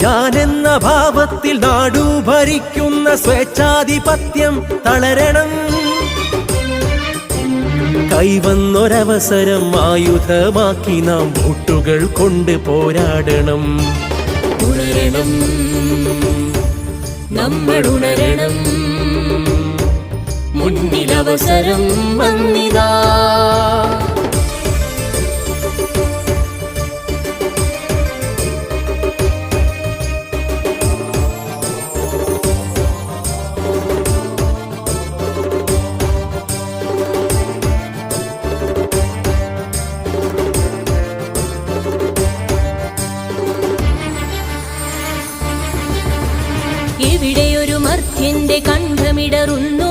ഞാനെന്ന ഭാവത്തിൽ നാടു ഭരിക്കുന്ന സ്വേച്ഛാധിപത്യം തളരണം. കൈവന്നൊരവസരം ആയുധമാക്കി നാം വോട്ടുകൾ കൊണ്ട് പോരാടണം. ഉണരണം, നമ്മൾ ഉണരണം, മുന്നിലവസരം വന്നിതാ. എവിടെയൊരു മർത്യന്റെ കണ്ഠമിടറുന്നു,